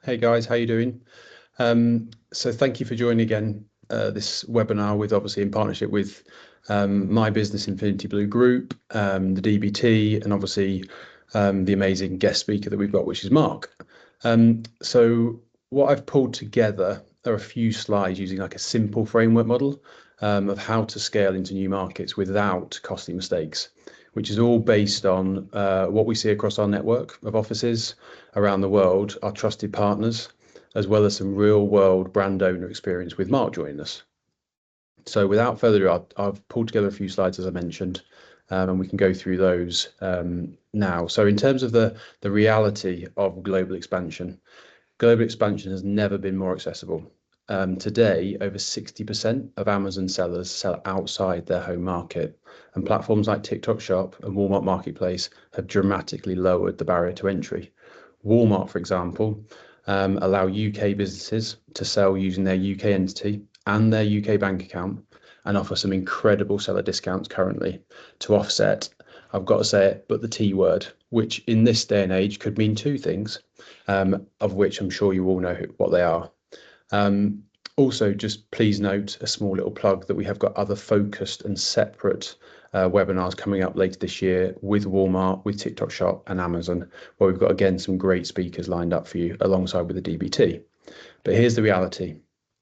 Hey guys, how you doing? So thank you for joining again this webinar with obviously in partnership with my business Infinity Blue Group, the DBT, and obviously the amazing guest speaker that we've got, which is Mark. So what I've pulled together are a few slides using like a simple framework model of how to scale into new markets without costly mistakes, which is all based on what we see across our network of offices around the world, our trusted partners, as well as some real world brand owner experience with Mark joining us. So without further ado, I've pulled together a few slides, as I mentioned, and we can go through those now. So in terms of the reality of global expansion has never been more accessible. Today, over 60% of Amazon sellers sell outside their home market, and platforms like TikTok Shop and Walmart Marketplace have dramatically lowered the barrier to entry. Walmart, for example, allow UK businesses to sell using their UK entity and their UK bank account and offer some incredible seller discounts currently to offset, I've got to say it, but the T word, which in this day and age could mean two things, of which I'm sure you all know what they are. Also, just please note a small little plug that we have got other focused and separate webinars coming up later this year with Walmart, with TikTok Shop and Amazon, where we've got, again, some great speakers lined up for you alongside with the DBT. But here's the reality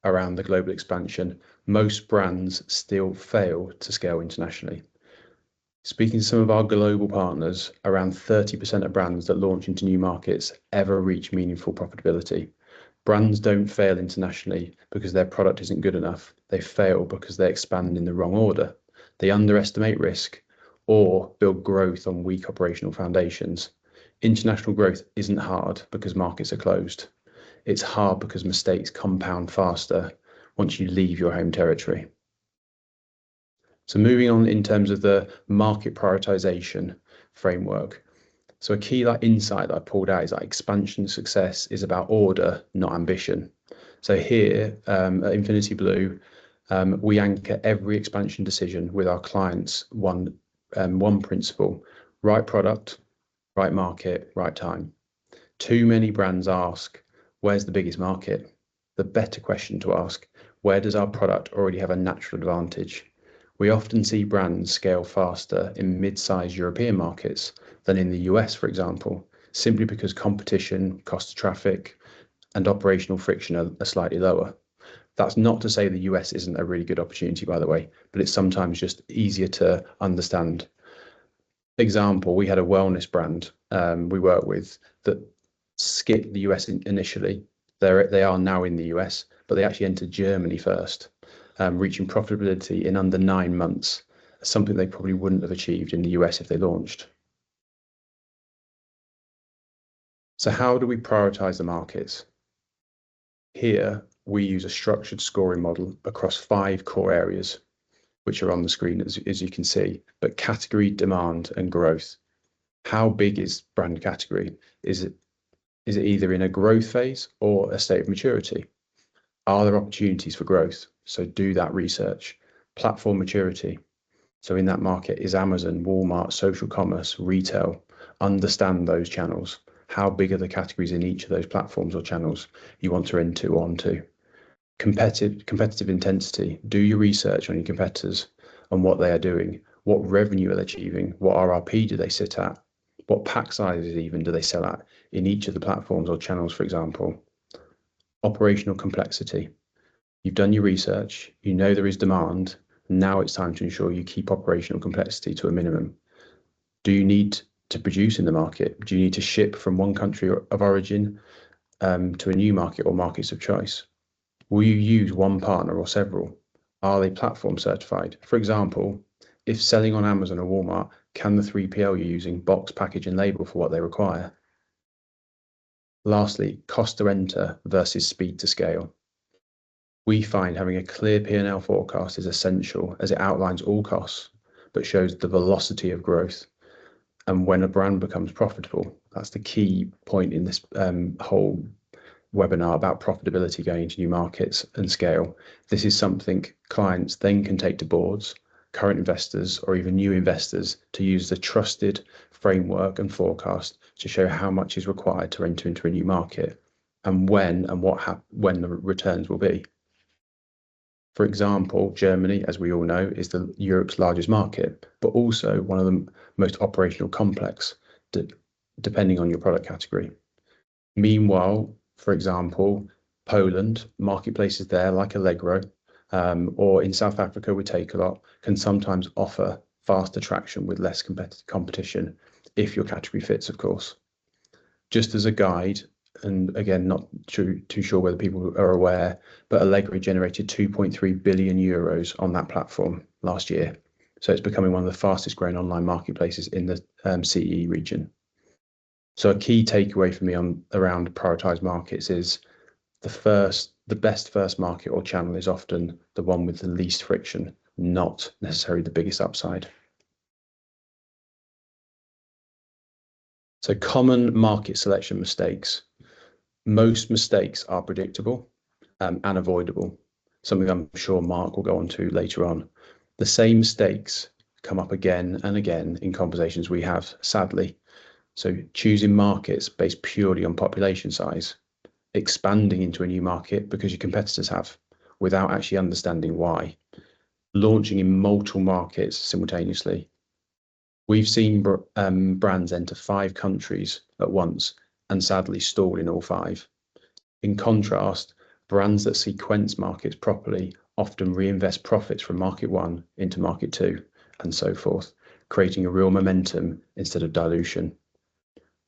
around the global expansion. Most brands still fail to scale internationally. Speaking to some of our global partners, around 30% of brands that launch into new markets ever reach meaningful profitability. Brands don't fail internationally because their product isn't good enough. They fail because they expand in the wrong order. They underestimate risk or build growth on weak operational foundations. International growth isn't hard because markets are closed. It's hard because mistakes compound faster once you leave your home territory. So moving on in terms of the market prioritization framework. So a key insight that I pulled out is that expansion success is about order, not ambition. So here at Infinity Blue, we anchor every expansion decision with our clients one principle: right product, right market, right time. Too many brands ask, where's the biggest market? The better question to ask, where does our product already have a natural advantage? We often see brands scale faster in mid-sized European markets than in the US, for example, simply because competition, cost of traffic, and operational friction are slightly lower. That's not to say the US isn't a really good opportunity, by the way, but it's sometimes just easier to understand. Example, we had a wellness brand we work with that skipped the US initially. They are now in the US, but they actually entered Germany first, reaching profitability in under 9 months, something they probably wouldn't have achieved in the US if they launched. So how do we prioritize the markets? Here, we use a structured scoring model across 5 core areas, which are on the screen as you can see, but category, demand, and growth. How big is brand category? Is it either in a growth phase or a state of maturity? Are there opportunities for growth? So do that research. Platform maturity. So in that market, is Amazon, Walmart, social commerce, retail? Understand those channels. How big are the categories in each of those platforms or channels you want to enter onto? Competitive intensity. Do your research on your competitors and what they are doing. What revenue are they achieving? What RRP do they sit at? What pack sizes even do they sell at in each of the platforms or channels, for example? Operational complexity. You've done your research, you know there is demand, now it's time to ensure you keep operational complexity to a minimum. Do you need to produce in the market? Do you need to ship from one country of origin to a new market or markets of choice? Will you use one partner or several? Are they platform certified? For example, if selling on Amazon or Walmart, can the 3PL you're using box, package and label for what they require? Lastly, cost to enter versus speed to scale. We find having a clear P&L forecast is essential as it outlines all costs, but shows the velocity of growth. And when a brand becomes profitable, that's the key point in this whole webinar about profitability going into new markets and scale. This is something clients then can take to boards, current investors, or even new investors to use the trusted framework and forecast to show how much is required to enter into a new market and when the returns will be. For example, Germany, as we all know, is Europe's largest market, but also one of the most operational complex, depending on your product category. Meanwhile, for example, Poland, marketplaces there like Allegro, or in South Africa with Takealot, can sometimes offer faster traction with less competition, if your category fits, of course. Just as a guide, and again, not too sure whether people are aware, but Allegro generated 2.3 billion euros on that platform last year. So it's becoming one of the fastest growing online marketplaces in the CE region. So a key takeaway for me around prioritized markets is the best first market or channel is often the one with the least friction, not necessarily the biggest upside. So common market selection mistakes. Most mistakes are predictable and avoidable, something I'm sure Mark will go on to later on. The same mistakes come up again and again in conversations we have, sadly. So choosing markets based purely on population size, expanding into a new market because your competitors have, without actually understanding why, launching in multiple markets simultaneously. We've seen brands enter 5 countries at once and sadly stall in all 5. In contrast, brands that sequence markets properly often reinvest profits from market 1 into market 2 and so forth, creating a real momentum instead of dilution.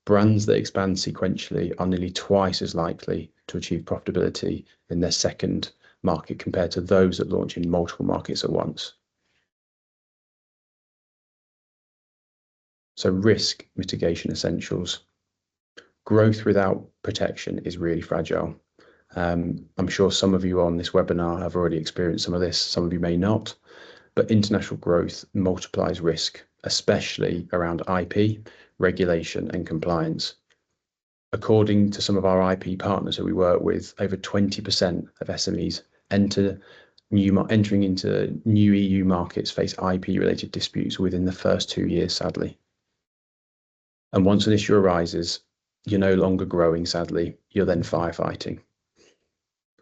Brands that expand sequentially are nearly twice as likely to achieve profitability in their second market compared to those that launch in multiple markets at once. So risk mitigation essentials. Growth without protection is really fragile. I'm sure some of you on this webinar have already experienced some of this, some of you may not, but international growth multiplies risk, especially around IP, regulation and compliance. According to some of our IP partners who we work with, over 20% of SMEs entering into new EU markets face IP-related disputes within the first 2 years, sadly. And once an issue arises, you're no longer growing, sadly, you're then firefighting.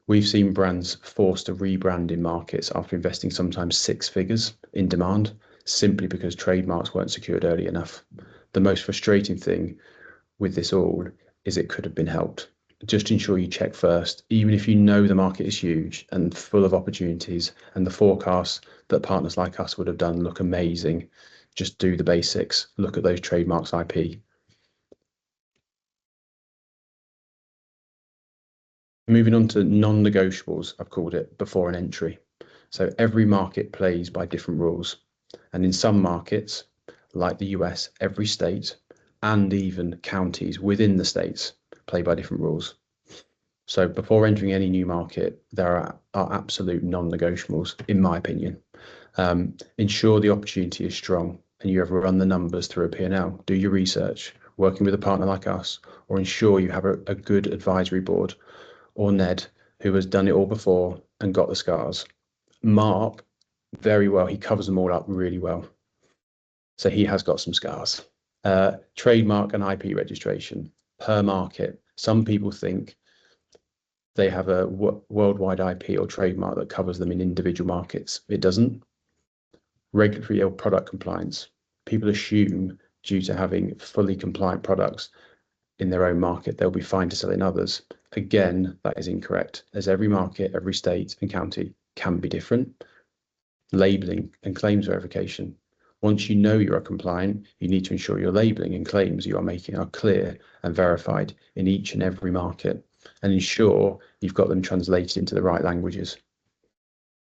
We've seen brands forced to rebrand in markets after investing sometimes 6 figures in demand, simply because trademarks weren't secured early enough. The most frustrating thing with this all is it could have been helped. Just ensure you check first, even if you know the market is huge and full of opportunities and the forecasts that partners like us would have done look amazing. Just do the basics, look at those trademarks IP. Moving on to non-negotiables, I've called it, before an entry. So every market plays by different rules. And in some markets, like the US, every state and even counties within the states play by different rules. So before entering any new market, there are absolute non-negotiables, in my opinion. Ensure the opportunity is strong and you ever run the numbers through a P&L. Do your research, working with a partner like us, or ensure you have a good advisory board or Ned who has done it all before and got the scars. Mark, very well, he covers them all up really well. So he has got some scars. Trademark and IP registration per market. Some people think they have a worldwide IP or trademark that covers them in individual markets. It doesn't. Regulatory or product compliance. People assume due to having fully compliant products in their own market, they'll be fine to sell in others. Again, that is incorrect, as every market, every state and county can be different. Labeling and claims verification. Once you know you are compliant, you need to ensure your labeling and claims you are making are clear and verified in each and every market, and ensure you've got them translated into the right languages.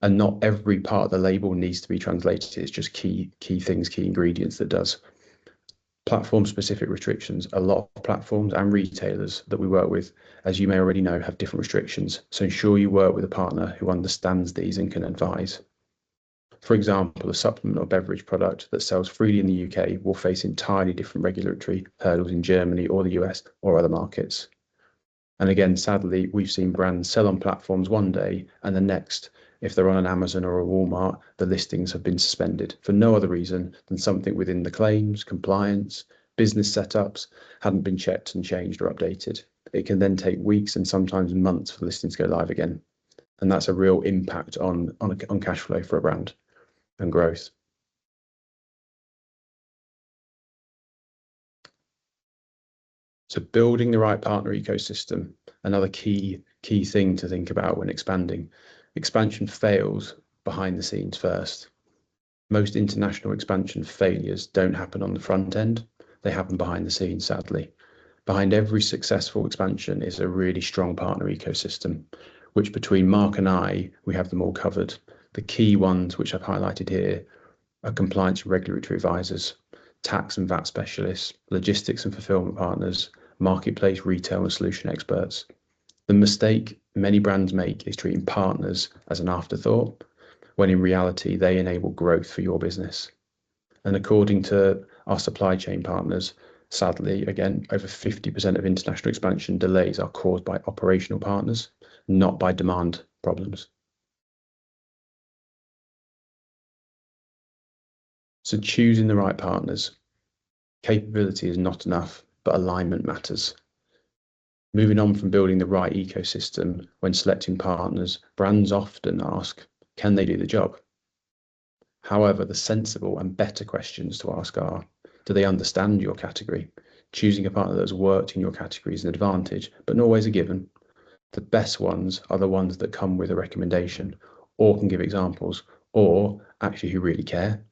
And not every part of the label needs to be translated. It's just key things, key ingredients that does. Platform-specific restrictions. A lot of platforms and retailers that we work with, as you may already know, have different restrictions. So ensure you work with a partner who understands these and can advise. For example, a supplement or beverage product that sells freely in the UK will face entirely different regulatory hurdles in Germany or the US or other markets. And again, sadly, we've seen brands sell on platforms one day and the next, if they're on an Amazon or a Walmart, the listings have been suspended for no other reason than something within the claims, compliance, business setups hadn't been checked and changed or updated. it can then take weeks and sometimes months for the listing to go live again. And that's a real impact on cash flow for a brand and growth. So building the right partner ecosystem, another key thing to think about when expanding. Expansion fails behind the scenes first. Most international expansion failures don't happen on the front end, they happen behind the scenes, sadly. Behind every successful expansion is a really strong partner ecosystem, which between Mark and I, we have them all covered. The key ones, which I've highlighted here, are compliance and regulatory advisors, tax and VAT specialists, logistics and fulfilment partners, marketplace, retail and solution experts. The mistake many brands make is treating partners as an afterthought, when in reality, they enable growth for your business. And according to our supply chain partners, sadly, again, over 50% of international expansion delays are caused by operational partners, not by demand problems. So choosing the right partners. Capability is not enough, but alignment matters. Moving on from building the right ecosystem, when selecting partners, brands often ask, can they do the job? However, the sensible and better questions to ask are, do they understand your category? Choosing a partner that has worked in your category is an advantage, but not always a given. The best ones are the ones that come with a recommendation or can give examples or actually who really care.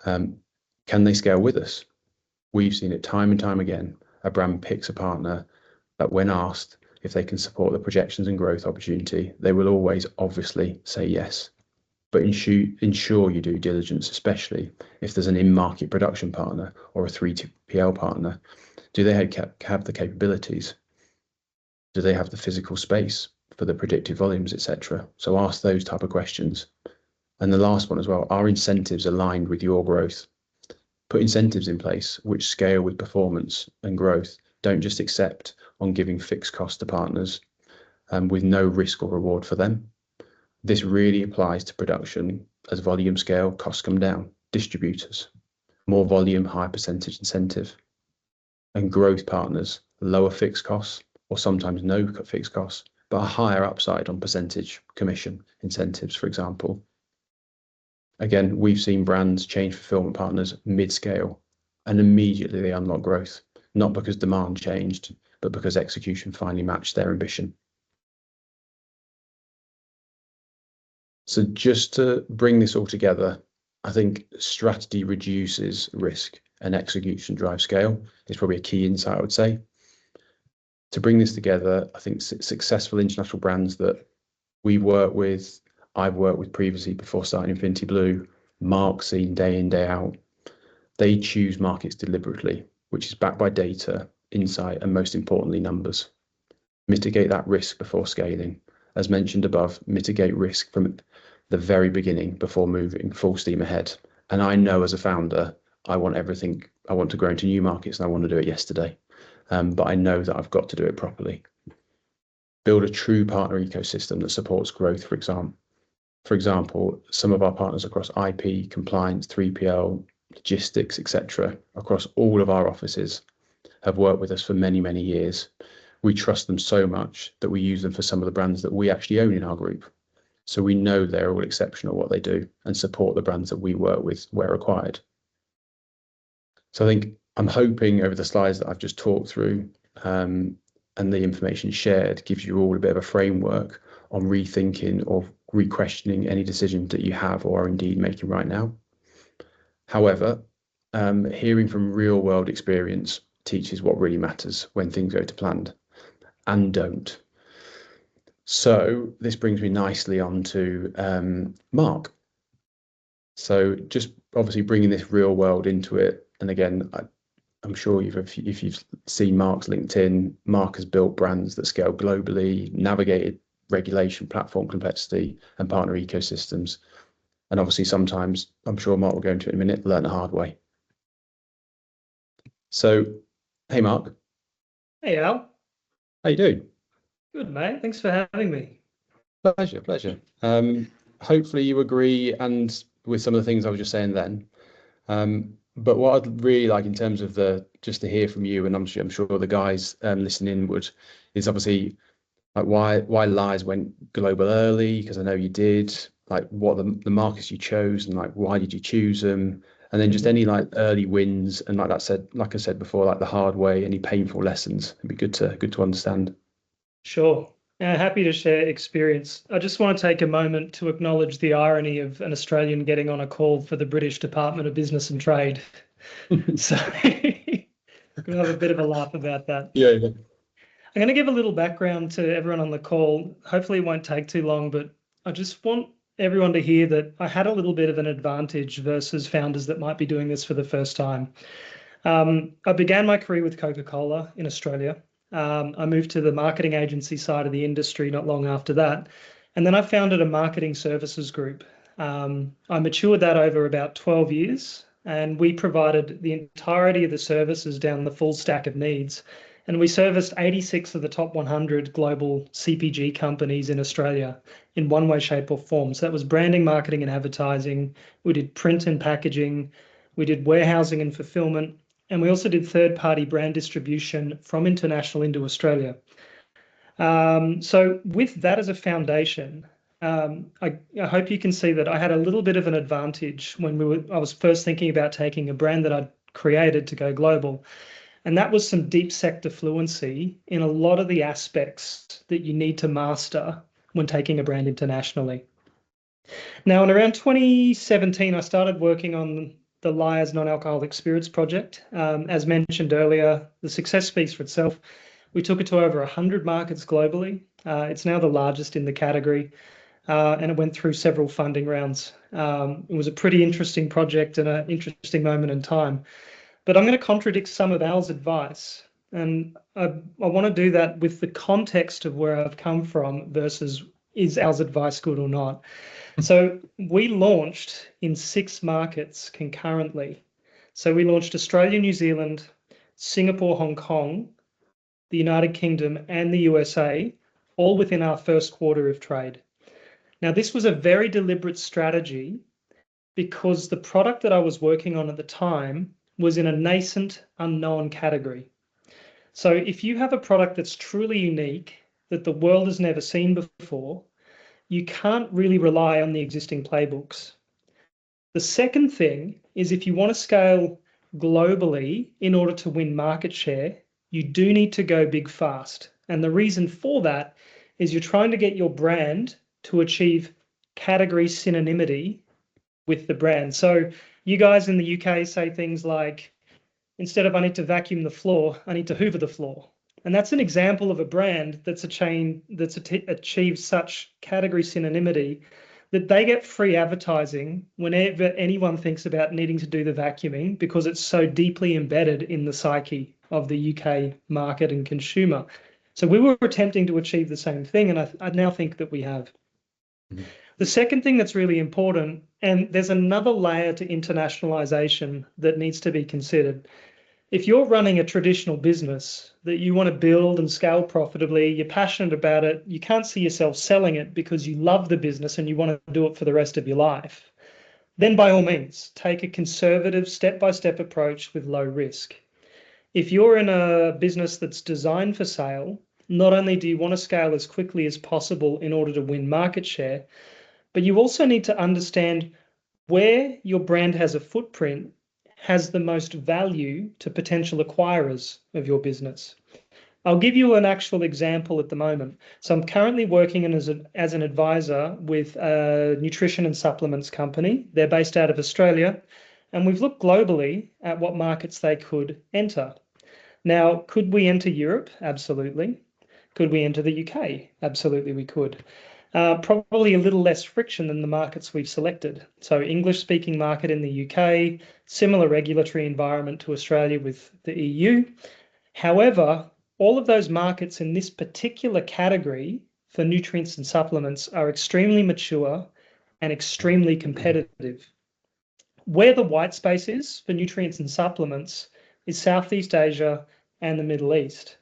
Can they scale with us? We've seen it time and time again. A brand picks a partner that when asked if they can support the projections and growth opportunity, they will always obviously say yes. But ensure you do diligence, especially if there's an in-market production partner or a 3PL partner. Do they have the capabilities? Do they have the physical space for the predicted volumes, etc.? So ask those type of questions. And the last one as well, are incentives aligned with your growth? Put incentives in place which scale with performance and growth. Don't just accept on giving fixed cost to partners with no risk or reward for them. This really applies to production. As volume scale, costs come down. Distributors, more volume, higher percentage incentive. And growth partners, lower fixed costs, or sometimes no fixed costs, but a higher upside on percentage commission incentives, for example. Again, we've seen brands change fulfillment partners mid-scale, and immediately they unlock growth, not because demand changed, but because execution finally matched their ambition. So just to bring this all together, I think strategy reduces risk and execution drives scale is probably a key insight, I would say. To bring this together, I think successful international brands that we work with, I've worked with previously before starting Infinity Blue, Mark's seen day in, day out, they choose markets deliberately, which is backed by data, insight, and most importantly, numbers. Mitigate that risk before scaling. As mentioned above, mitigate risk from the very beginning before moving full steam ahead. And I know as a founder, I want everything. I want to grow into new markets and I want to do it yesterday. But I know that I've got to do it properly. Build a true partner ecosystem that supports growth, for example. For example, some of our partners across IP, compliance, 3PL, logistics, etc., across all of our offices have worked with us for many, many years. We trust them so much that we use them for some of the brands that we actually own in our group. So we know they're all exceptional at what they do and support the brands that we work with where required. So I think I'm hoping over the slides that I've just talked through and the information shared gives you all a bit of a framework on rethinking or re-questioning any decision that you have or are indeed making right now. However, hearing from real world experience teaches what really matters when things go to plan and don't. So this brings me nicely on to Mark. So just obviously bringing this real world into it. And again, I'm sure if you've seen Mark's LinkedIn, Mark has built brands that scale globally, navigated regulation, platform complexity, and partner ecosystems. And obviously sometimes, I'm sure Mark will go into it in a minute, learn the hard way. So, hey, Mark. Hey, Al. How you doing? Good, mate. Thanks for having me. Pleasure. Hopefully you agree and with some of the things I was just saying then. But what I'd really like in terms of just to hear from you, and I'm sure the guys listening would, is obviously like why Lyre went global early, because I know you did. Like what the markets you chose, and like why did you choose them? And then just Mhm. any like early wins, and like I said before, like the hard way, any painful lessons. It'd be good to understand. Sure. Happy to share experience. I just want to take a moment to acknowledge the irony of an Australian getting on a call for the British Department of Business and Trade. So we'll have a bit of a laugh about that. Yeah, yeah. I'm going to give a little background to everyone on the call. Hopefully, it won't take too long, but I just want everyone to hear that I had a little bit of an advantage versus founders that might be doing this for the first time. I began my career with Coca-Cola in Australia. I moved to the marketing agency side of the industry not long after that. And then I founded a marketing services group. I matured that over about 12 years, and we provided the entirety of the services down the full stack of needs. And we serviced 86 of the top 100 global CPG companies in Australia in one way, shape, or form. So that was branding, marketing, and advertising. We did print and packaging. We did warehousing and fulfillment. And we also did third-party brand distribution from international into Australia. So with that as a foundation, I hope you can see that I had a little bit of an advantage when I was first thinking about taking a brand that I'd created to go global. And that was some deep sector fluency in a lot of the aspects that you need to master when taking a brand internationally. Now, in around 2017, I started working on the Lyre's non-alcoholic spirits project. As mentioned earlier, the success speaks for itself. We took it to over 100 markets globally. It's now the largest in the category, and it went through several funding rounds. It was a pretty interesting project and an interesting moment in time. But I'm going to contradict some of Al's advice. And I want to do that with the context of where I've come from versus is Al's advice good or not. So we launched in 6 markets concurrently. So we launched Australia, New Zealand, Singapore, Hong Kong, the United Kingdom, and the USA, all within our first quarter of trade. Now, this was a very deliberate strategy because the product that I was working on at the time was in a nascent, unknown category. So if you have a product that's truly unique, that the world has never seen before, you can't really rely on the existing playbooks. The second thing is if you want to scale globally in order to win market share, you do need to go big fast. And the reason for that is you're trying to get your brand to achieve category synonymity with the brand. So you guys in the UK say things like, instead of I need to vacuum the floor, I need to hoover the floor. And that's an example of a brand that's a chain that's achieved such category synonymity that they get free advertising whenever anyone thinks about needing to do the vacuuming because it's so deeply embedded in the psyche of the UK market and consumer. So we were attempting to achieve the same thing, and I now think that we have. Mhm. The second thing that's really important, and there's another layer to internationalization that needs to be considered. If you're running a traditional business that you want to build and scale profitably, you're passionate about it, you can't see yourself selling it because you love the business and you want to do it for the rest of your life, then by all means, take a conservative step-by-step approach with low risk. If you're in a business that's designed for sale, not only do you want to scale as quickly as possible in order to win market share, but you also need to understand where your brand has a footprint has the most value to potential acquirers of your business. I'll give you an actual example at the moment. So I'm currently working as an advisor with a nutrition and supplements company. They're based out of Australia, and we've looked globally at what markets they could enter. Now, could we enter Europe? Absolutely. Could we enter the UK? Absolutely, we could. Probably a little less friction than the markets we've selected. So English-speaking market in the UK, similar regulatory environment to Australia with the EU. However, all of those markets in this particular category for nutrients and supplements are extremely mature and extremely competitive. Where the white space is for nutrients and supplements is Southeast Asia and the Middle East.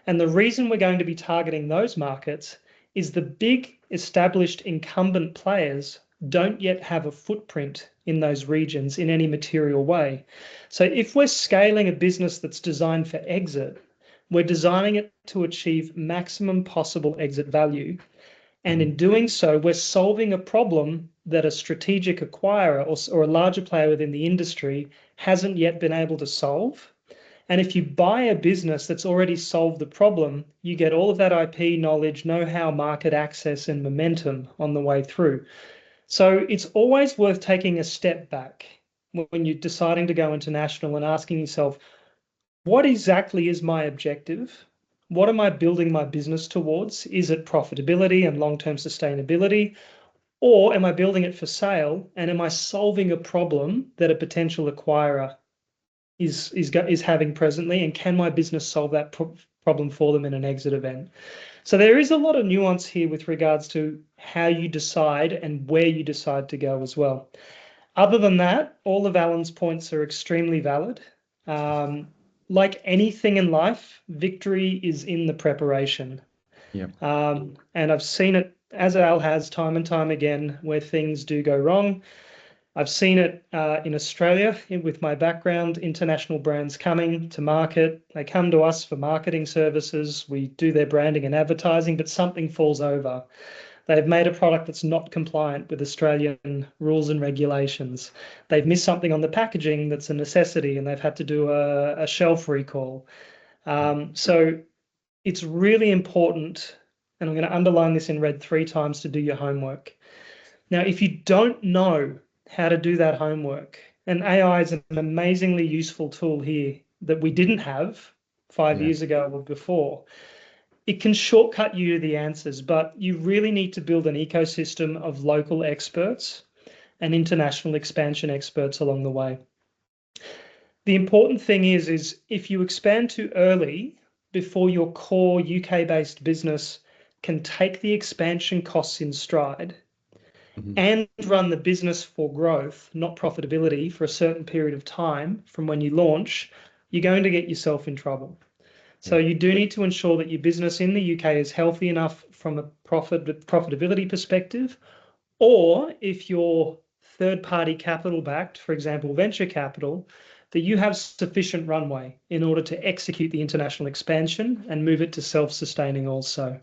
And the reason we're going to be targeting those markets is the big established incumbent players don't yet have a footprint in those regions in any material way. So if we're scaling a business that's designed for exit, we're designing it to achieve maximum possible exit value. And in doing so, we're solving a problem that a strategic acquirer or a larger player within the industry hasn't yet been able to solve. And if you buy a business that's already solved the problem, you get all of that IP knowledge, know-how, market access, and momentum on the way through. So it's always worth taking a step back when you're deciding to go international and asking yourself, what exactly is my objective? What am I building my business towards? Is it profitability and long-term sustainability? Or am I building it for sale? And am I solving a problem that a potential acquirer is having presently? And can my business solve that problem for them in an exit event? So there is a lot of nuance here with regards to how you decide and where you decide to go as well. Other than that, all of Alan's points are extremely valid. Like anything in life, victory is in the preparation. Yeah. And I've seen it, as Al has, time and time again, where things do go wrong. I've seen it in Australia with my background, international brands coming to market. They come to us for marketing services. We do their branding and advertising, but something falls over. They've made a product that's not compliant with Australian rules and regulations. They've missed something on the packaging that's a necessity, and they've had to do a shelf recall. So it's really important, and I'm going to underline this in red 3 times, to do your homework. Now, if you don't know how to do that homework, and AI is an amazingly useful tool here that we didn't have 5 years ago or before, it can shortcut you to the answers, but you really need to build an ecosystem of local experts and international expansion experts along the way. The important thing is if you expand too early before your core UK-based business can take the expansion costs in stride and run the business for growth, not profitability, for a certain period of time from when you launch, you're going to get yourself in trouble. So you do need to ensure that your business in the UK is healthy enough from a profitability perspective, or if you're third-party capital backed, for example, venture capital, that you have sufficient runway in order to execute the international expansion and move it to self-sustaining also.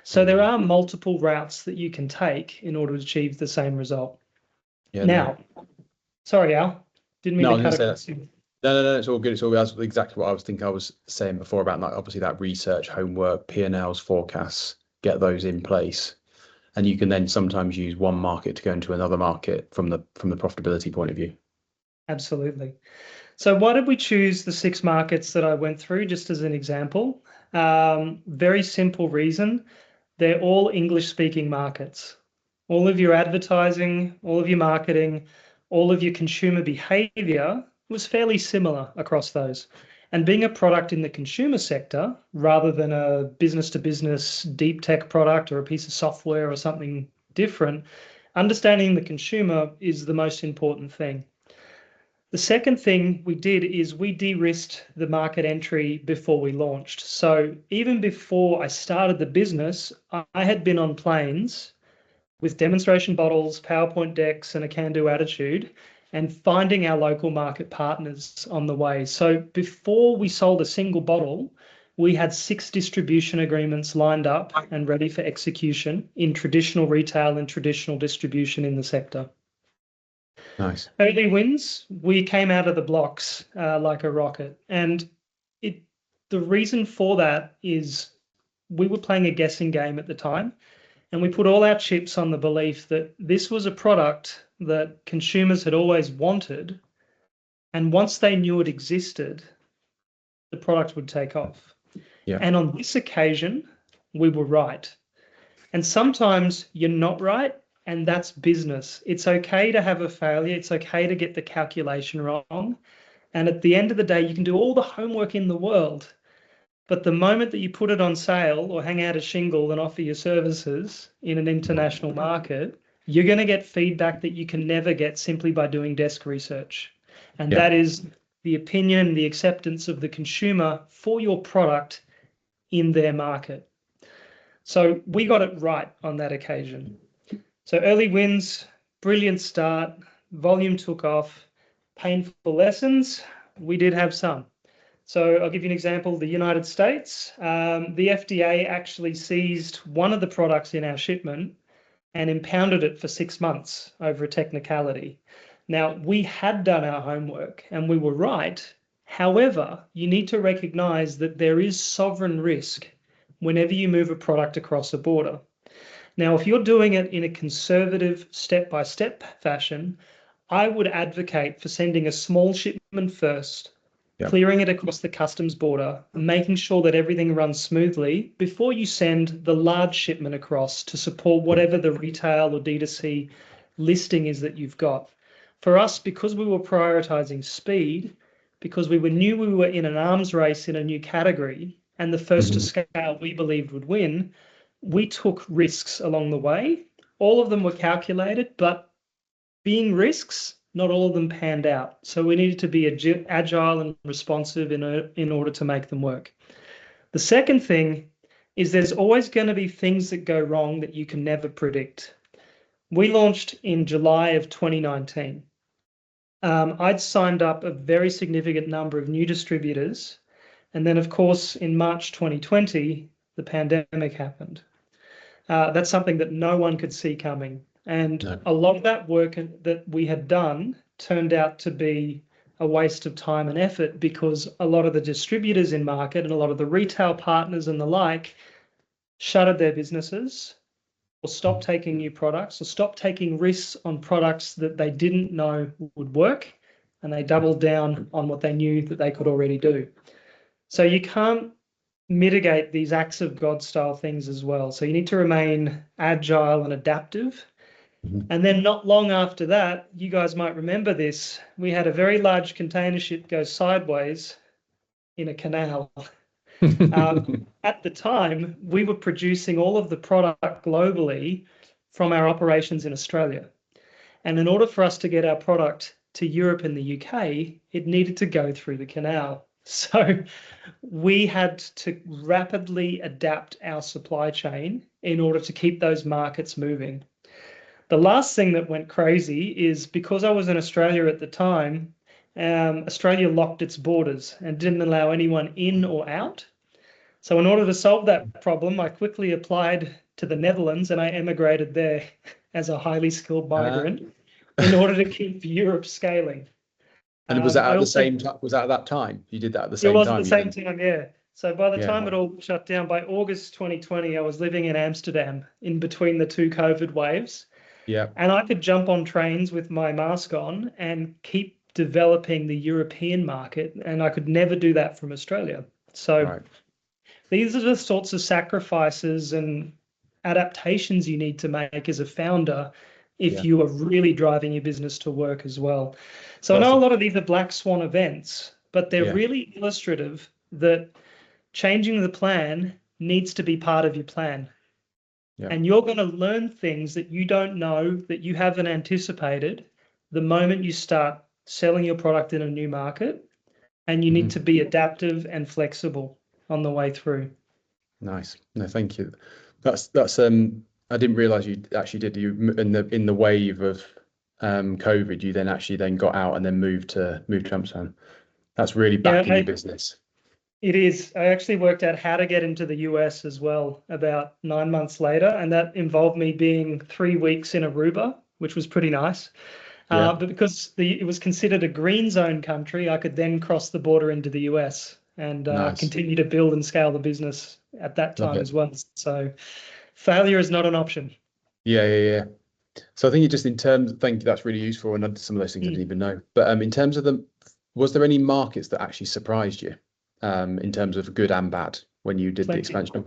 So there are multiple routes that you can take in order to achieve the same result. Now, sorry, Al, didn't mean to cut across you. No, it's all good. It's all good. That's exactly what I was thinking. I was saying before about like obviously that research, homework, P&Ls, forecasts, get those in place, and you can then sometimes use one market to go into another market from the profitability point of view. Absolutely. So why did we choose the 6 markets that I went through just as an example? Very simple reason. They're all English-speaking markets. All of your advertising, all of your marketing, all of your consumer behavior was fairly similar across those. And being a product in the consumer sector, rather than a business-to-business deep tech product or a piece of software or something different, understanding the consumer is the most important thing. The second thing we did is we de-risked the market entry before we launched. So even before I started the business, I had been on planes with demonstration bottles, PowerPoint decks, and a can-do attitude, and finding our local market partners on the way. So before we sold a single bottle, we had 6 distribution agreements lined up and ready for execution in traditional retail and traditional distribution in the sector. Nice. Early wins, we came out of the blocks like a rocket. And the reason for that is we were playing a guessing game at the time. And we put all our chips on the belief that this was a product that consumers had always wanted. And once they knew it existed, the product would take off. Yeah. And on this occasion, we were right. And sometimes you're not right, and that's business. It's okay to have a failure. It's okay to get the calculation wrong. And at the end of the day, you can do all the homework in the world. But the moment that you put it on sale or hang out a shingle and offer your services in an international market, you're going to get feedback that you can never get simply by doing desk research. And that is the opinion, the acceptance of the consumer for your product in their market. So we got it right on that occasion. So early wins, brilliant start. Volume took off. Painful lessons, we did have some. So I'll give you an example. The United States, the FDA actually seized one of the products in our shipment and impounded it for 6 months over a technicality. Now, we had done our homework and we were right. However, you need to recognize that there is sovereign risk whenever you move a product across a border. Now, if you're doing it in a conservative step-by-step fashion, I would advocate for sending a small shipment first, clearing it across the customs border, and making sure that everything runs smoothly before you send the large shipment across to support whatever the retail or D2C listing is that you've got. For us, because we were prioritizing speed, because we knew we were in an arms race in a new category, and the first to scale we believed would win, we took risks along the way. All of them were calculated, but being risks, not all of them panned out. So we needed to be agile and responsive in order to make them work. The second thing is there's always going to be things that go wrong that you can never predict. We launched in July of 2019. I'd signed up a very significant number of new distributors. And then, of course, in March 2020, the pandemic happened. That's something that no one could see coming. And a lot of that work that we had done turned out to be a waste of time and effort, because a lot of the distributors in market and a lot of the retail partners and the like shuttered their businesses or stopped taking new products or stopped taking risks on products that they didn't know would work, and they doubled down on what they knew that they could already do. So you can't mitigate these acts of God style things as well. So you need to remain agile and adaptive. And then not long after that, you guys might remember this, we had a very large container ship go sideways in a canal. At the time, we were producing all of the product globally from our operations in Australia. And in order for us to get our product to Europe and the UK, it needed to go through the canal. So we had to rapidly adapt our supply chain in order to keep those markets moving. The last thing that went crazy is, because I was in Australia at the time, Australia locked its borders and didn't allow anyone in or out. So in order to solve that problem, I quickly applied to the Netherlands and I emigrated there as a highly skilled migrant in order to keep Europe scaling. And was that at the same time? Was that at that time? You did that at the same time? It was at the same time, yeah. So by the time it all shut down, by August 2020, I was living in Amsterdam in between the two COVID waves. Yeah. And I could jump on trains with my mask on and keep developing the European market. And I could never do that from Australia. So these are the sorts of sacrifices and adaptations you need to make as a founder if you are really driving your business to work as well. So I know a lot of these are black swan events, but they're really illustrative that changing the plan needs to be part of your plan. And you're going to learn things that you don't know, that you haven't anticipated the moment you start selling your product in a new market. And you need to be adaptive and flexible on the way through. Nice. No, thank you. That's I didn't realize you actually did, you in the wave of COVID, you then got out and then moved to Amsterdam. That's really back in your business. It is. I actually worked out how to get into the US as well about 9 months later, and that involved me being 3 weeks in Aruba, which was pretty nice. But because it was considered a green zone country, I could then cross the border into the US and continue to build and scale the business at that time as well. So failure is not an option. Yeah. So I think thank you, that's really useful, and some of those things I didn't even know. But in terms of was there any markets that actually surprised you in terms of good and bad when you did the expansion?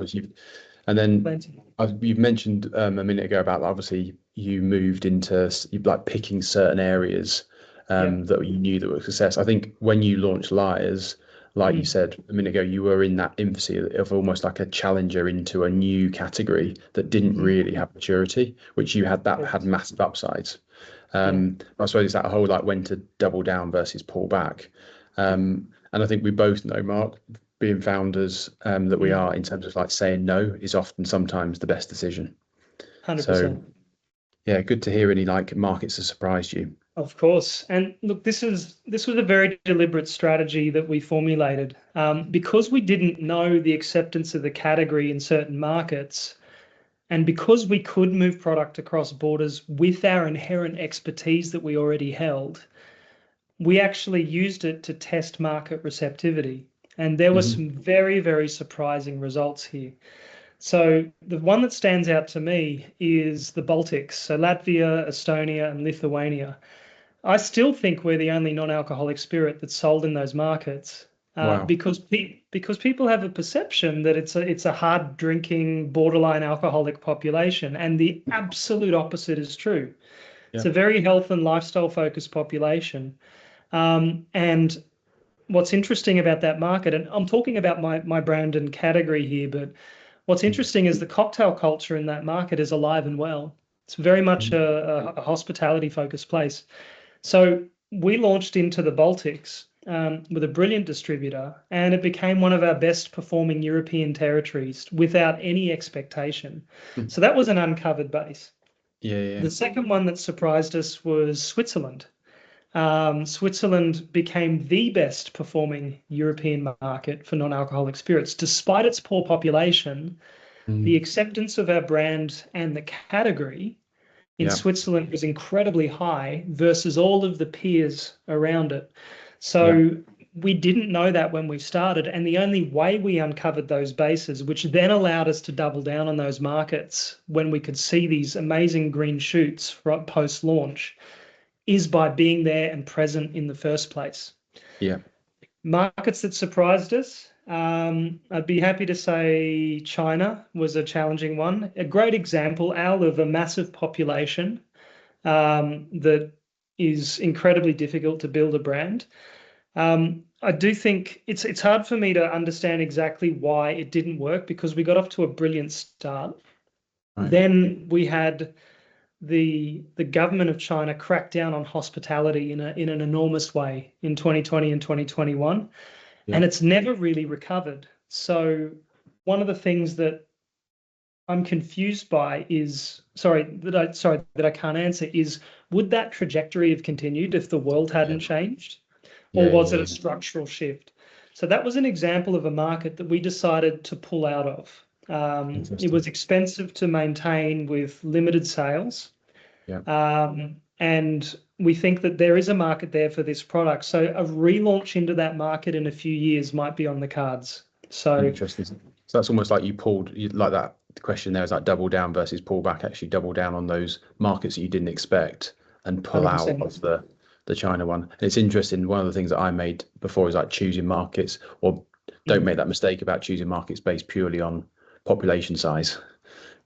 You've mentioned a minute ago about, obviously, you moved into like picking certain areas that you knew that were a success. I think when you launched Lyres, like you said a minute ago, you were in that infancy of almost like a challenger into a new category that didn't really have maturity, which you had massive upsides. I suppose it's that whole like when to double down versus pull back. And I think we both know, Mark, being founders that we are, in terms of like saying no is often sometimes the best decision. 100%. Yeah, good to hear any like markets that surprised you. Of course. And look, this was a very deliberate strategy that we formulated because we didn't know the acceptance of the category in certain markets, and because we could move product across borders with our inherent expertise that we already held. We actually used it to test market receptivity. And there were Hmm. some very, very surprising results here. So the one that stands out to me is the Baltics, so Latvia, Estonia, and Lithuania. I still think we're the only non-alcoholic spirit that's sold in those markets Wow. because people have a perception that it's a hard drinking, borderline alcoholic population, and the absolute opposite is true. It's Yeah. a very health and lifestyle focused population. And what's interesting about that market, and I'm talking about my brand and category here, but what's interesting is the cocktail culture in that market is alive and well. It's very much Mhm. a hospitality focused place. So we launched into the Baltics with a brilliant distributor, and it became one of our best performing European territories without any expectation. Mm. So that was an uncovered base. Yeah, yeah, The second one that surprised us was Switzerland. Switzerland became the best performing European market for non-alcoholic spirits. Despite its poor population, the mm, acceptance of our brand and the category in yeah, Switzerland was incredibly high versus all of the peers around it. yeah, So we didn't know that when we started. And the only way we uncovered those bases, which then allowed us to double down on those markets when we could see these amazing green shoots post launch, is by being there and present in the first place. yeah, Markets that surprised us. I'd be happy to say China was a challenging one. A great example, Al, of a massive population that is incredibly difficult to build a brand. I do think it's hard for me to understand exactly why it didn't work because we got off to a brilliant start. right, Then we had the government of China cracked down on hospitality in an enormous way in 2020 and 2021, yeah, and it's never really recovered. So one of the things that I'm confused by is that I can't answer is, would that trajectory have continued if the world yeah, hadn't changed, or yeah, was it yeah, a structural shift? So that was an example of a market that we decided to pull out of. It interesting. was expensive to maintain with limited sales. Yeah, And we think that there is a market there for this product. So a relaunch into that market in a few years might be on the cards. So interesting. So that's almost like like that question there is like double down versus pull back, actually double down on those markets that you didn't expect and pull out 100%. of the China one. And it's interesting. One of the things that I made before is like choosing markets, or don't make that mistake about choosing markets based purely on population size,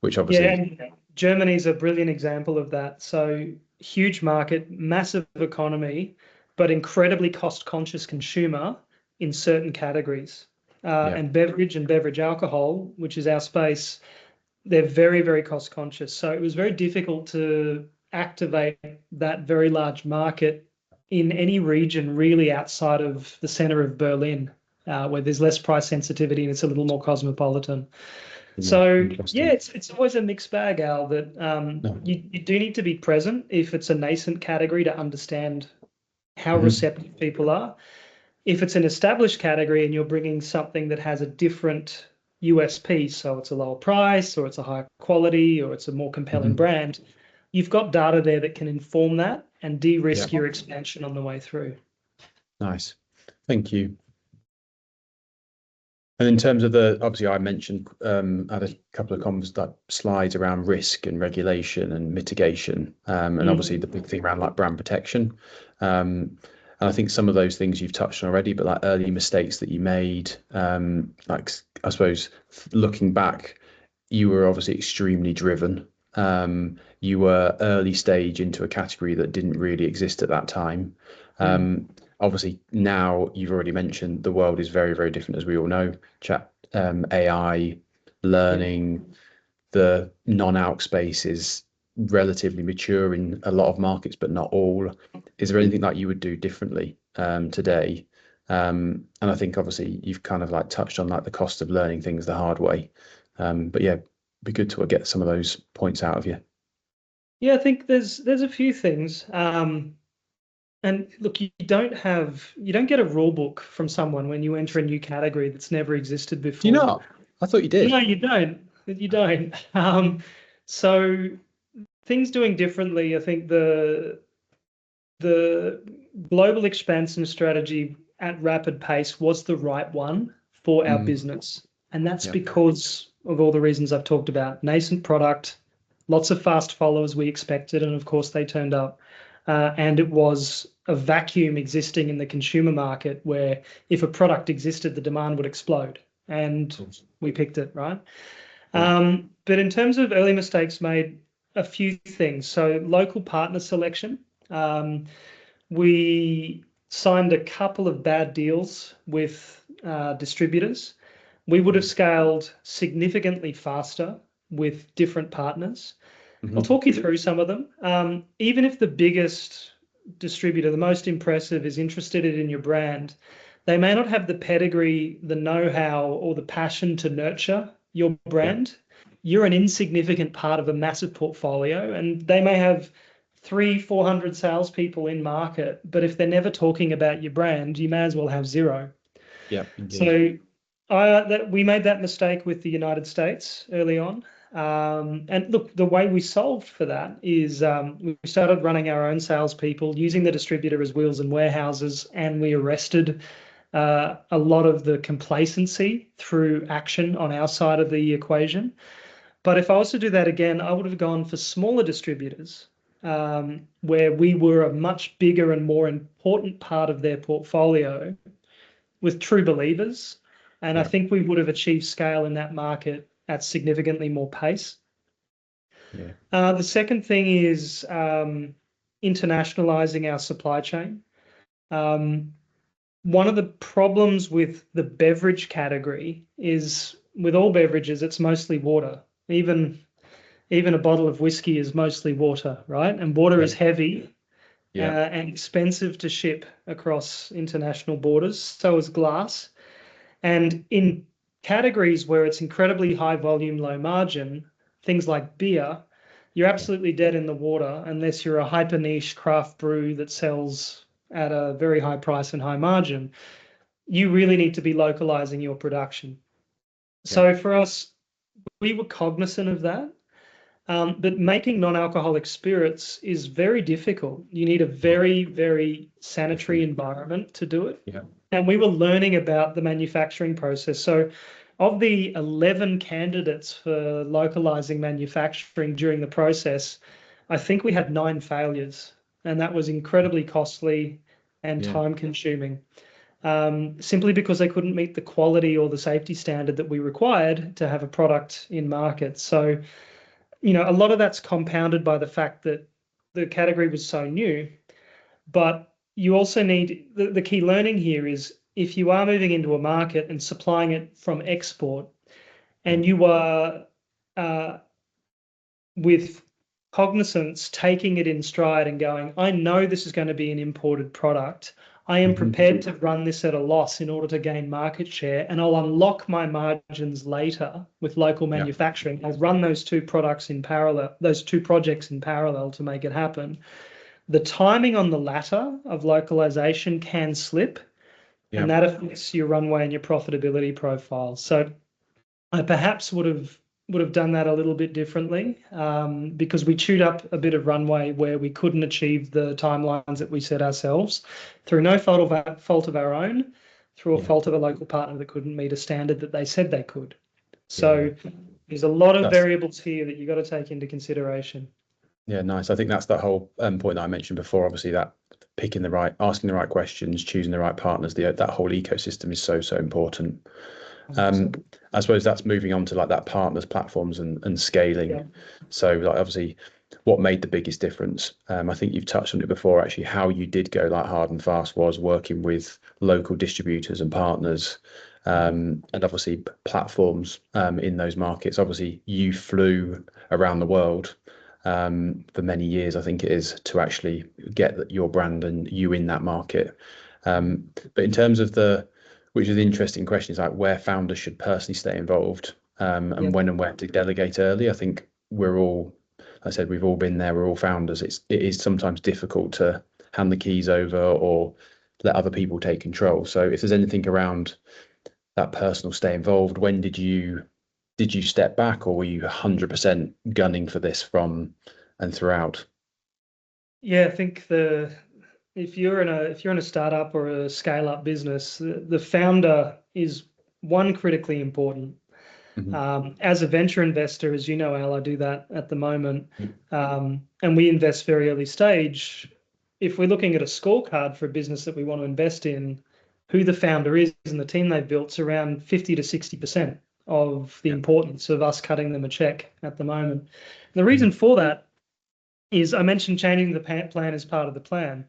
which Yeah, obviously, and Germany's a brilliant example of that. So huge market, massive economy, but incredibly cost-conscious consumer in certain categories. yeah, And beverage alcohol, which is our space, they're very, very cost conscious. So it was very difficult to activate that very large market in any region really outside of the center of Berlin, where there's less price sensitivity and it's a little more cosmopolitan. yeah, So yeah, interesting. it's always a mixed bag, Al, that No. you do need to be present if it's a nascent category to understand how Mhm. receptive people are. If it's an established category and you're bringing something that has a different USP, so it's a lower price or it's a higher quality or it's a more compelling Mhm. brand, you've got data there that can inform that and Yeah, de-risk your expansion on the way through. nice. Thank you. And in terms of obviously I mentioned, I had a couple of like slides around risk and regulation and mitigation, and obviously the Mm. big thing around like brand protection. And I think some of those things you've touched on already, but like early mistakes that you made, like I suppose looking back, you were obviously extremely driven. You were early stage into a category that didn't really exist at that time. Mm. Obviously now you've already mentioned the world is very, very different, as we all know. Chat, AI, Yeah. learning, the non-alc space is relatively mature in a lot of markets, but not all. Is there anything that you would do differently today? And I think obviously you've kind of like touched on like the cost of learning things the hard way. But yeah, be good to get some of those points out of you. Yeah, I think there's a few things. And look, you don't get a rule book from someone when you enter a new category that's never existed Do you before. not? I thought you No, did. you don't. You don't. So things doing differently, I think the global expansion strategy at rapid pace was the right one for our Mm, business. And that's yeah, because of all the reasons I've talked about. Nascent product, lots of fast followers we expected, and of course they turned up. And it was a vacuum existing in the consumer market where if a product existed, the demand would explode. And of course. we picked it, right? Yeah. But in terms of early mistakes made, a few things. So local partner selection. Um, we signed a couple of bad deals with distributors. We would have Mm. scaled significantly faster with different partners. I'll Hmm. talk you through some of them. Even if the biggest distributor, the most impressive, is interested in your brand, they may not have the pedigree, the know-how, or the passion to nurture your Yeah, brand. You're an insignificant part of a massive portfolio, and they may have 300-400 salespeople in market, but if they're never talking about your brand, you may as well have zero. yeah, indeed. So we made that mistake with the United States early on. And look, the way we solved for that is we started running our own salespeople, using the distributor as wheels and warehouses, and we arrested a lot of the complacency through action on our side of the equation. But if I was to do that again, I would have gone for smaller distributors where we were a much bigger and more important part of their portfolio with true believers. And I Yeah, think we would have achieved scale in that market at significantly more pace. yeah, The second thing is internationalizing our supply chain. Um, One of the problems with the beverage category is with all beverages, it's mostly water. Even a bottle of whiskey is mostly water, right? And water yeah, is heavy yeah, and expensive to ship across international borders. So is glass. And in categories where it's incredibly high volume, low margin, things like beer, you're yeah, absolutely dead in the water unless you're a hyper niche craft brew that sells at a very high price and high margin. You really need to be localizing your production. yeah, So for us, we were cognizant of that. But making non-alcoholic spirits is very difficult. You need a mm, very, very sanitary definitely. environment to do it. Yeah, And we were learning about the manufacturing process. So, of the 11 candidates for localizing manufacturing during the process, I think we had 9 failures. And that was incredibly costly and yeah, time consuming, simply because they couldn't meet the quality or the safety standard that we required to have a product in market. So, a lot of that's compounded by the fact that the category was so new. But you also need the key learning here is if you are moving into a market and supplying it from export, mm, and you are uh, with cognizance taking it in stride and going, I know this is going to be an imported product. I am hmm, prepared to run this at a loss in order to gain market share, and I'll unlock my margins later with local yeah, manufacturing. I'll run those two products in parallel, those two projects in parallel to make it happen. The timing on the latter of localization can slip, yeah, and that affects your runway and your profitability profile. So I perhaps would have done that a little bit differently because we chewed up a bit of runway where we couldn't achieve the timelines that we set ourselves through no fault of our own, through a yeah, fault of a local partner that couldn't meet a standard that they said they could. yeah. So there's a lot of That's variables here that you've got to take into consideration. Yeah, nice. I think that's that whole point that I mentioned before. Obviously, that picking the right, asking the right questions, choosing the right partners, that whole ecosystem is so important. Um, 100%. I suppose that's moving on to like that partners, platforms, and Yeah. scaling. So, like, obviously, what made the biggest difference? I think you've touched on it before. Actually, how you did go like hard and fast was working with local distributors and partners, and obviously platforms in those markets. Obviously, you flew around the world for many years, I think it is, to actually get your brand and you in that market. But in terms of which is the interesting question, is like where founders should personally stay involved, Yeah. and when and where to delegate early. I think we're all I said we've all been there. We're all founders. It is sometimes difficult to hand the keys over or let other people take control. So if there's anything around that personal stay involved, when did you step back, or were you 100% gunning for this from and throughout? Yeah, I think if you're in a startup or a scale up business, the founder is one critically important. Mhm. As a venture investor, as you know, Al, I do that at the moment, Yeah. and we invest very early stage. If we're looking at a scorecard for a business that we want to invest in, who the founder is and the team they've built, is around 50 to 60% of the Yeah. importance of us cutting them a check at the moment. And the Mhm. reason for that is I mentioned changing the plan as part of the plan.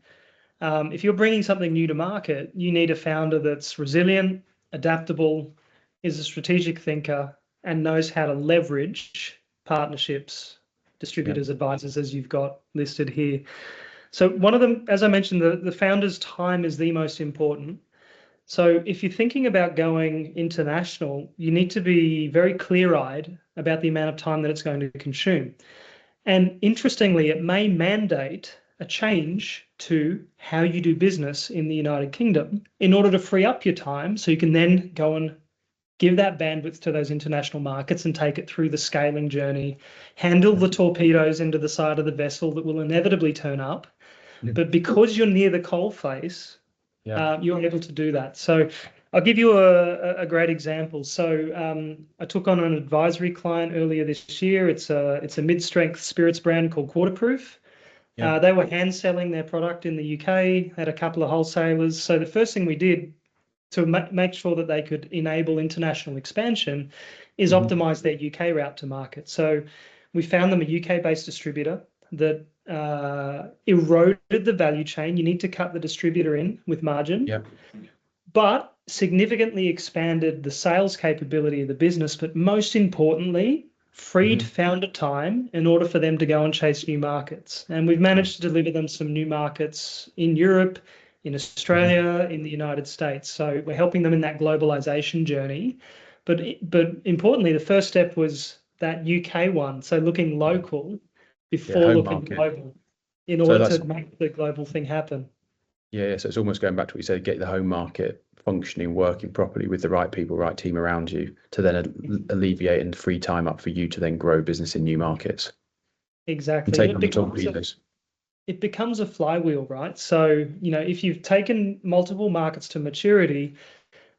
If you're bringing something new to market, you need a founder that's resilient, adaptable, is a strategic thinker, and knows how to leverage partnerships, Yeah. distributors, advisors, as you've got listed here. So one of them, as I mentioned, the founder's time is the most important. So if you're thinking about going international, you need to be very clear-eyed about the amount of time that it's going to consume. And interestingly, it may mandate a change to how you do business in the United Kingdom in order to free up your time so you can then go and give that bandwidth to those international markets and take it through the scaling journey, handle the torpedoes into the side of the vessel that will inevitably turn up. Yeah. But because you're near the coal face, Yeah. you're able to do that. So I'll give you a great example. So I took on an advisory client earlier this year. It's a mid-strength spirits brand called Quarterproof. Yeah. They were hand selling their product in the UK, had a couple of wholesalers. So the first thing we did to make sure that they could enable international expansion is Mhm. optimize their UK route to market. So we found them a UK-based distributor that eroded the value chain. You need to cut the distributor in with margin, Yeah. but significantly expanded the sales capability of the business. But most importantly, freed Mhm. founder time in order for them to go and chase new markets. And we've managed Nice. to deliver them some new markets in Europe, in Mhm. Australia, in the United States. So we're helping them in that globalization journey. But importantly, the first step was that UK one. So looking Yeah. local Yeah. before Home looking market. global in So order that's, to make the global thing happen. yeah. So it's almost going back to what you said, get the home market functioning, working properly with the right people, right team around you to then alleviate and free time up for you to then grow business in new markets and Exactly. And take on the torpedoes. it becomes a flywheel, right? So, if you've taken multiple markets to maturity,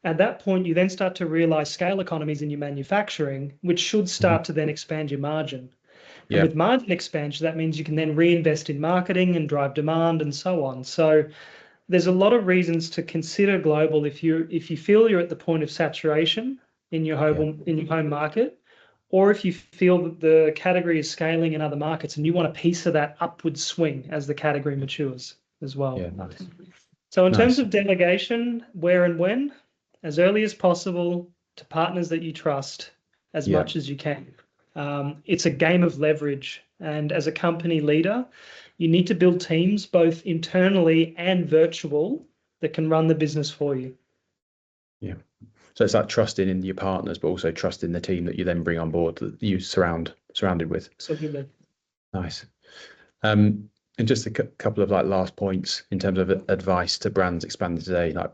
at that point, you then start to realize scale economies in your manufacturing, which should Mhm. start to then expand your margin. And Yeah. with margin expansion, that means you can then reinvest in marketing and drive demand and so on. So there's a lot of reasons to consider global if you feel you're at the point of saturation Yeah. in your home market, or if you feel that the category is scaling in other markets and you want a piece of that upward swing as the category matures as well. Yeah. Nice. So in terms Nice. of delegation, where and when, as early as possible to partners that you trust as Yeah. much as you can. It's a game of leverage. And as a company leader, you need to build teams both internally and virtual that can run the business for you. Yeah. So it's that trusting in your partners, but also trusting the team that you then bring on board that you surrounded with. Absolutely. Nice. And just a couple of like last points in terms of advice to brands expanding today, like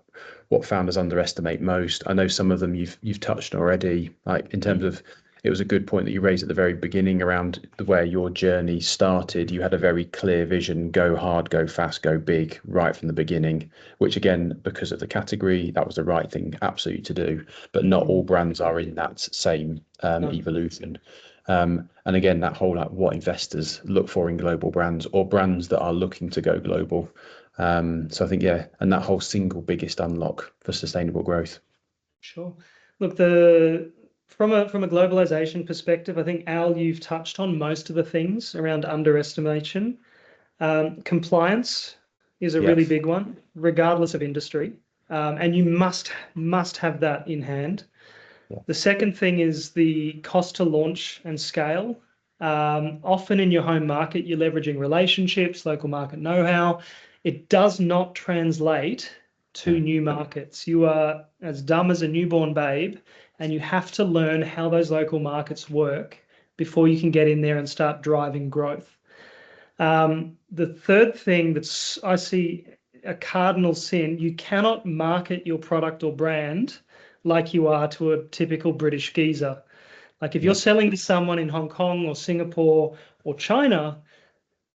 what founders underestimate most. I know some of them you've touched on already, like in terms of it was a good point that you raised at the very beginning around where your journey started. You had a very clear vision, go hard, go fast, go big right from the beginning, which again, because of the category, that was the right thing absolutely to do. But not all brands are in that same No, evolution. And again, that whole like what investors look for in global brands or brands that are looking to go global. So I think, yeah, and that whole single biggest unlock for sustainable growth. sure. Look, from a globalization perspective, I think Al, you've touched on most of the things around underestimation. Compliance is a Yeah, really big one, regardless of industry, and you must have that in hand. yeah, The second thing is the cost to launch and scale. Often in your home market, you're leveraging relationships, local market know-how. It does not translate to no, new markets. You are as dumb as a newborn babe, and you have to learn how those local markets work before you can get in there and start driving growth. The third thing I see a cardinal sin, you cannot market your product or brand like you are to a typical British geezer. Like if you're selling to someone in Hong Kong or Singapore or China,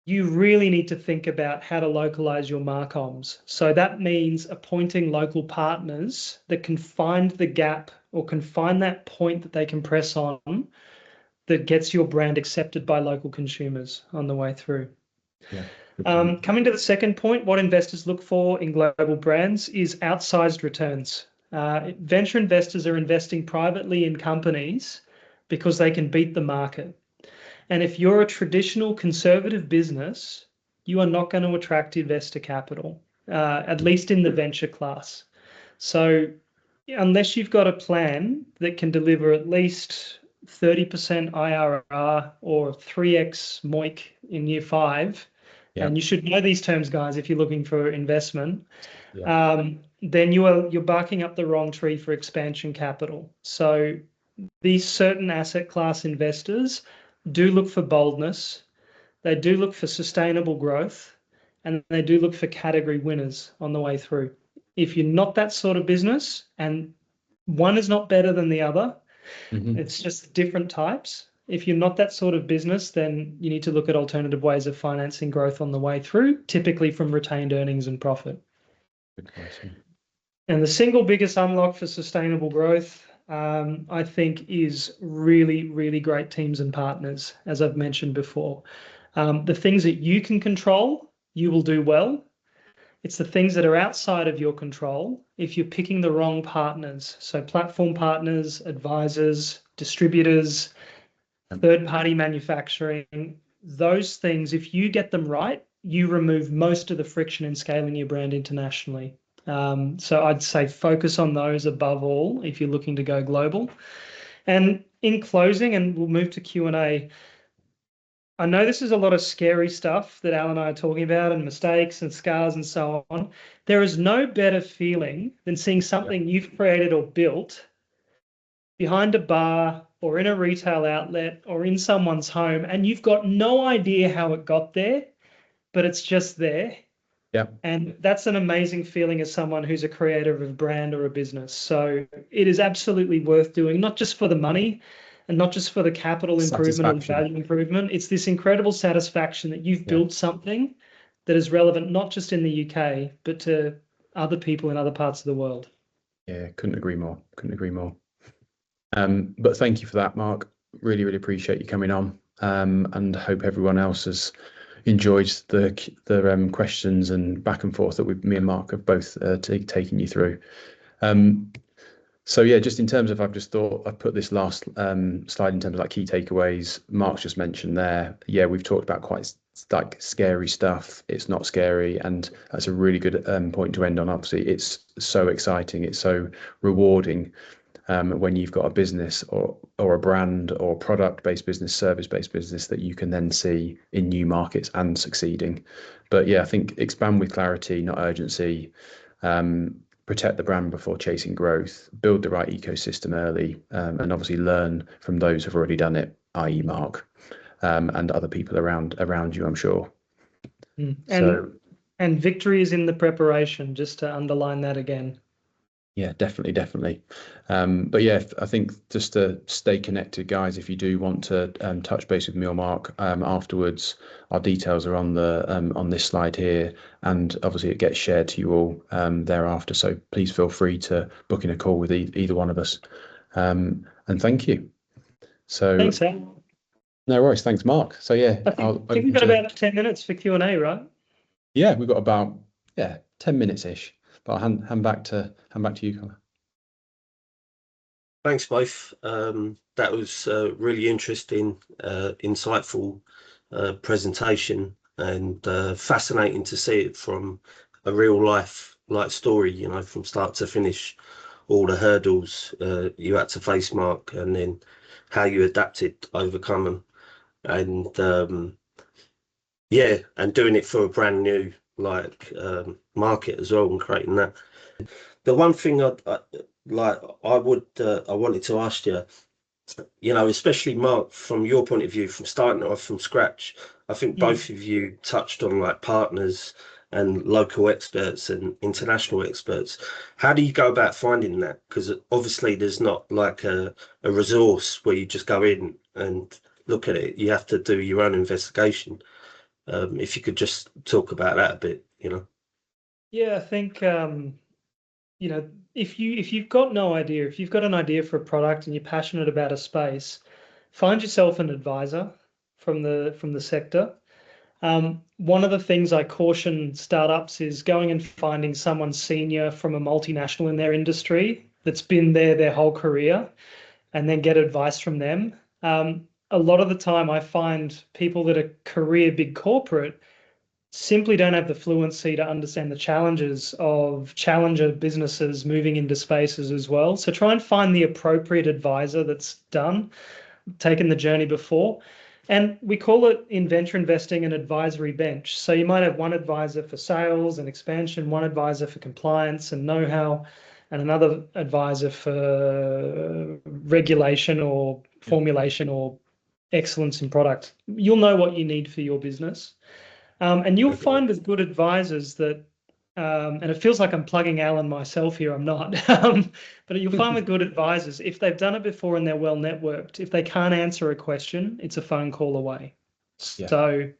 you really need to think about how to localize your marcoms. So that means appointing local partners that can find the gap or can find that point that they can press on that gets your brand accepted by local consumers on the way through. Yeah. Coming to the second point, what investors look for in global brands is outsized returns. Venture investors are investing privately in companies because they can beat the market. And if you're a traditional conservative business, you are not going to attract investor capital, at least in the venture class. So unless you've got a plan that can deliver at least 30% IRR or 3x MOIC in year 5, and you should know these terms, guys, if you're looking for investment, then you're barking up the wrong tree for expansion capital. So these certain asset class investors do look for boldness, they do look for sustainable growth, and they do look for category winners on the way through. If you're not that sort of business, and one is not better than the other, it's just different types. If you're not that sort of business, then you need to look at alternative ways of financing growth on the way through, typically from retained earnings and profit. Good question. And the single biggest unlock for sustainable growth, I think, is really, really great teams and partners, as I've mentioned before. The things that you can control, you will do well. It's the things that are outside of your control if you're picking the wrong partners. So platform partners, advisors, distributors, third-party manufacturing, those things, if you get them right, you remove most of the friction in scaling your brand internationally. So I'd say focus on those above all if you're looking to go global. And in closing, and we'll move to Q&A, I know this is a lot of scary stuff that Al and I are talking about, and mistakes and scars and so on. There is no better feeling than seeing something you've created or built behind a bar or in a retail outlet or in someone's home, and you've got no idea how it got there, but it's just there. Yeah. And that's an amazing feeling as someone who's a creator of a brand or a business. So it is absolutely worth doing, not just for the money and not just for the capital improvement or value improvement. It's this incredible satisfaction that you've built something that is relevant not just in the UK, but to other people in other parts of the world. Yeah, couldn't agree more. Couldn't agree more. But thank you for that, Mark. Really, really appreciate you coming on. And hope everyone else has enjoyed the questions and back and forth that me and Mark have both taken you through. So yeah, just in terms of, I've just thought I've put this last slide in terms of like key takeaways. Mark's just mentioned there. Yeah, we've talked about quite like scary stuff. It's not scary, and that's a really good point to end on. Obviously, it's so exciting. It's so rewarding when you've got a business or a brand or product-based business, service-based business that you can then see in new markets and succeeding. But yeah, I think expand with clarity, not urgency. Protect the brand before chasing growth, build the right ecosystem early, and obviously learn from those who've already done it, i.e. Mark, and other people around you, I'm sure. And victory is in the preparation, just to underline that again. Yeah, definitely. But yeah, I think just to stay connected, guys, if you do want to touch base with me or Mark afterwards, our details are on this slide here, and obviously it gets shared to you all thereafter. So please feel free to book in a call with either one of us. And thank you. So thanks, Al. No worries. Thanks, Mark. So yeah, I think we've got about 10 minutes for Q&A, right? Yeah, we've got about 10 minutes ish. But I'll hand back to you, Connor. Thanks both. That was really interesting, insightful presentation, and fascinating to see it from a real life story, you know, from start to finish, all the hurdles you had to face, Mark, and then how you adapted, overcome them, and yeah, and doing it for a brand new market as well, and creating that. The one thing I wanted to ask you, especially Mark, from your point of view, from starting off from scratch, I think both of you touched on like partners and local experts and international experts. How do you go about finding that? Because obviously there's not like a resource where you just go in and look at it. You have to do your own investigation. If you could just talk about that a bit. Yeah, I think if you've got no idea, if you've got an idea for a product and you're passionate about a space, find yourself an advisor from the sector. One of the things I caution startups is going and finding someone senior from a multinational in their industry that's been there their whole career, and then get advice from them. A lot of the time, I find people that are career big corporate simply don't have the fluency to understand the challenges of challenger businesses moving into spaces as well. So try and find the appropriate advisor that's taken the journey before. And we call it in venture investing an advisory bench. So you might have one advisor for sales and expansion, one advisor for compliance and know-how, and another advisor for regulation or formulation or excellence in product. You'll know what you need for your business. And you'll find with good advisors that, and it feels like I'm plugging Alan myself here, I'm not, but you'll find with good advisors, if they've done it before and they're well networked, if they can't answer a question, it's a phone call away. Yeah. So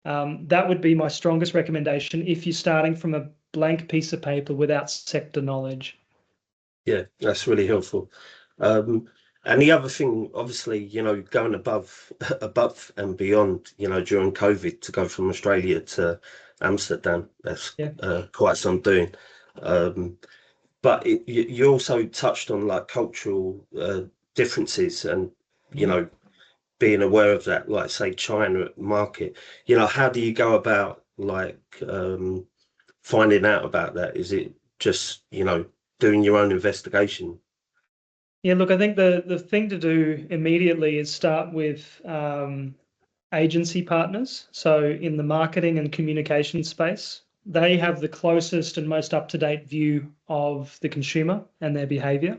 that would be my strongest recommendation if you're starting from a blank piece of paper without sector knowledge. Yeah, that's really helpful. And the other thing, obviously, going above and beyond, during COVID to go from Australia to Amsterdam, that's quite some doing. But you also touched on like cultural differences and, being aware of that, like say China market, how do you go about like finding out about that? Is it just, doing your own investigation? Yeah, look, I think the thing to do immediately is start with agency partners. So in the marketing and communication space, they have the closest and most up-to-date view of the consumer and their behavior.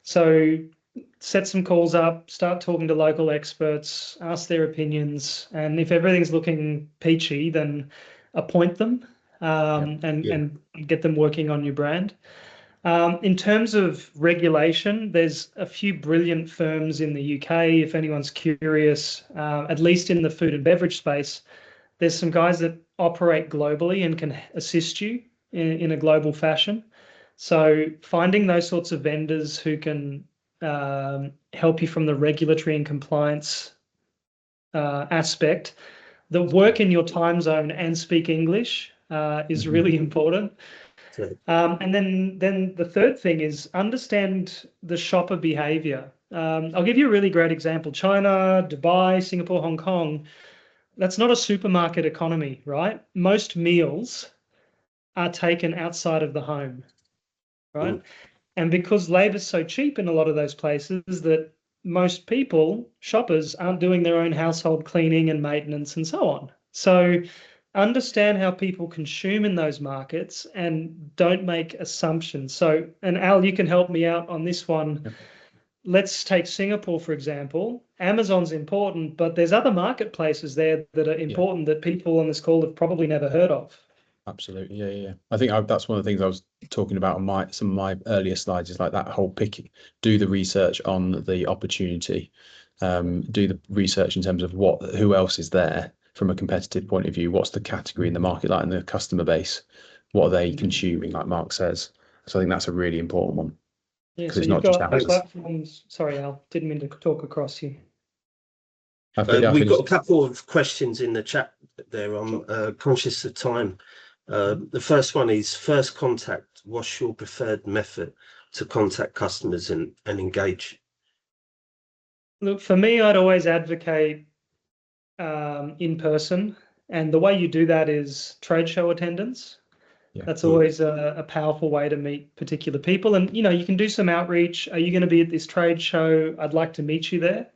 So set some calls up, start talking to local experts, ask their opinions, and if everything's looking peachy, then appoint them and get them working on your brand. In terms of regulation, there's a few brilliant firms in the UK. If anyone's curious, at least in the food and beverage space, there's some guys that operate globally and can assist you in a global fashion. So finding those sorts of vendors who can help you from the regulatory and compliance aspect that work in your time zone and speak English is really important. And then the third thing is understand the shopper behavior. I'll give you a really great example. China, Dubai, Singapore, Hong Kong, that's not a supermarket economy, right? Most meals are taken outside of the home, right? And because labor's so cheap in a lot of those places that most people, shoppers, aren't doing their own household cleaning and maintenance and so on. So understand how people consume in those markets and don't make assumptions. So, and Al, you can help me out on this one. Yep. Let's take Singapore, for example. Amazon's important, but there's other marketplaces there that are important that people on this call have probably never heard of. Absolutely, yeah. I think that's one of the things I was talking about on some of my earlier slides is like that whole picking, do the research on the opportunity, do the research in terms of who else is there from a competitive point of view, what's the category in the market like in the customer base, what are they consuming, like Mark says. So I think that's a really important one. Yeah, so you've got platforms. Sorry, Al, didn't mean to talk across you. We've got a couple of questions in the chat there. I'm conscious of time. The first one is first contact. What's your preferred method to contact customers and engage? Look, for me, I'd always advocate in person. And the way you do that is trade show attendance. Yeah. That's always a powerful way to meet particular people. And, you can do some outreach. Are you going to be at this trade show? I'd like to meet you there.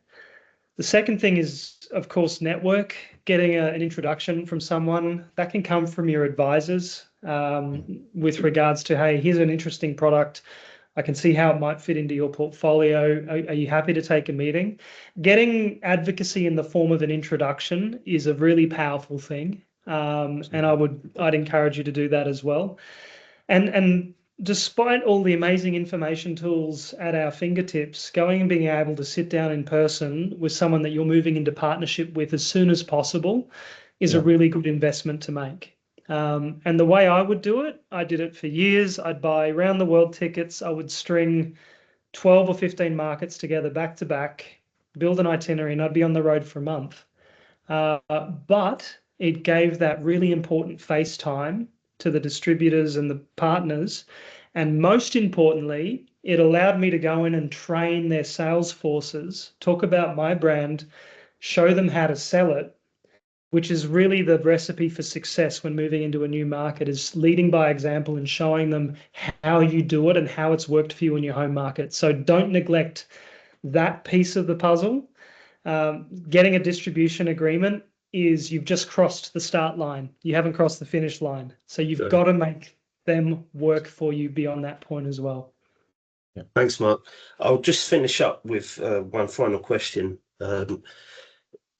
The second thing is, of course, network, getting an introduction from someone. That can come from your advisors with regards to, hey, here's an interesting product. I can see how it might fit into your portfolio. Are you happy to take a meeting? Getting advocacy in the form of an introduction is a really powerful thing. And I'd encourage you to do that as well. And despite all the amazing information tools at our fingertips, going and being able to sit down in person with someone that you're moving into partnership with as soon as possible is a really good investment to make. And the way I would do it, I did it for years. I'd buy round the world tickets. I would string 12 or 15 markets together back to back, build an itinerary, and I'd be on the road for a month. But it gave that really important face time to the distributors and the partners. And most importantly, it allowed me to go in and train their sales forces, talk about my brand, show them how to sell it, which is really the recipe for success when moving into a new market, is leading by example and showing them how you do it and how it's worked for you in your home market. So don't neglect that piece of the puzzle. Getting a distribution agreement is you've just crossed the start line. You haven't crossed the finish line. So you've got to make them work for you beyond that point as well. Yeah. Thanks, Mark. I'll just finish up with one final question.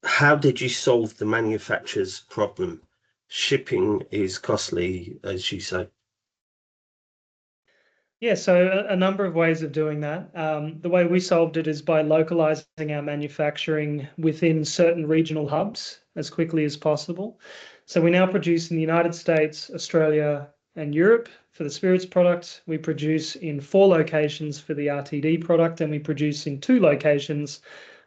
How did you solve the manufacturer's problem? Shipping is costly, as you say. Yeah, so a number of ways of doing that. The way we solved it is by localizing our manufacturing within certain regional hubs as quickly as possible. So we now produce in the United States, Australia, and Europe for the spirits product. We produce in 4 locations for the RTD product, and we produce in 2 locations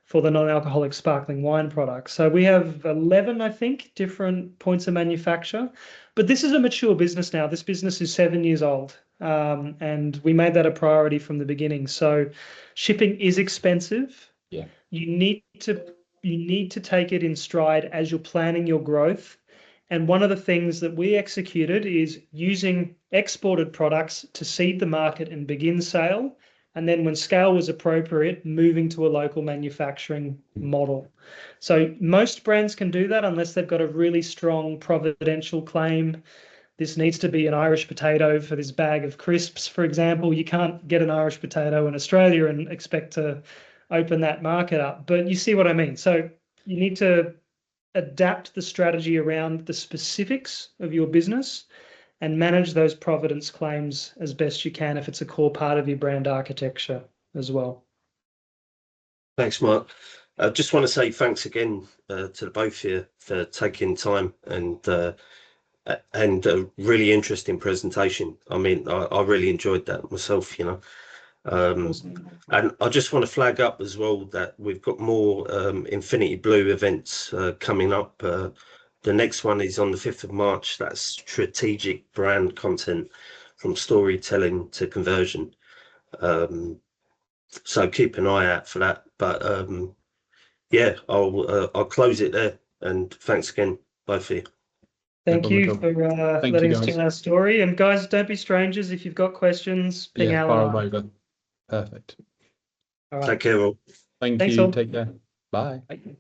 for the non-alcoholic sparkling wine product. So we have 11, I think, different points of manufacture. But this is a mature business now. This business is 7 years old. And we made that a priority from the beginning. So shipping is expensive. Yeah. You need to take it in stride as you're planning your growth. And one of the things that we executed is using exported products to seed the market and begin sale. And then when scale was appropriate, moving to a local manufacturing model. So most brands can do that unless they've got a really strong providential claim. This needs to be an Irish potato for this bag of crisps, for example. You can't get an Irish potato in Australia and expect to open that market up. But you see what I mean. So you need to adapt the strategy around the specifics of your business and manage those providence claims as best you can if it's a core part of your brand architecture as well. Thanks, Mark. I just want to say thanks again to the both here for taking time and a really interesting presentation. I mean, I really enjoyed that myself, you know. And I just want to flag up as well that we've got more Infinity Blue events coming up. The next one is on the 5th of March. That's strategic brand content from storytelling to conversion. So keep an eye out for that. But yeah, I'll close it there. And thanks again, both of you. Thank you for letting us tell our story. And guys, don't be strangers. If you've got questions, ping Alan. Fire over. Perfect. All right. Take care, all. Thank Thanks you. all. Take care. Bye. Bye.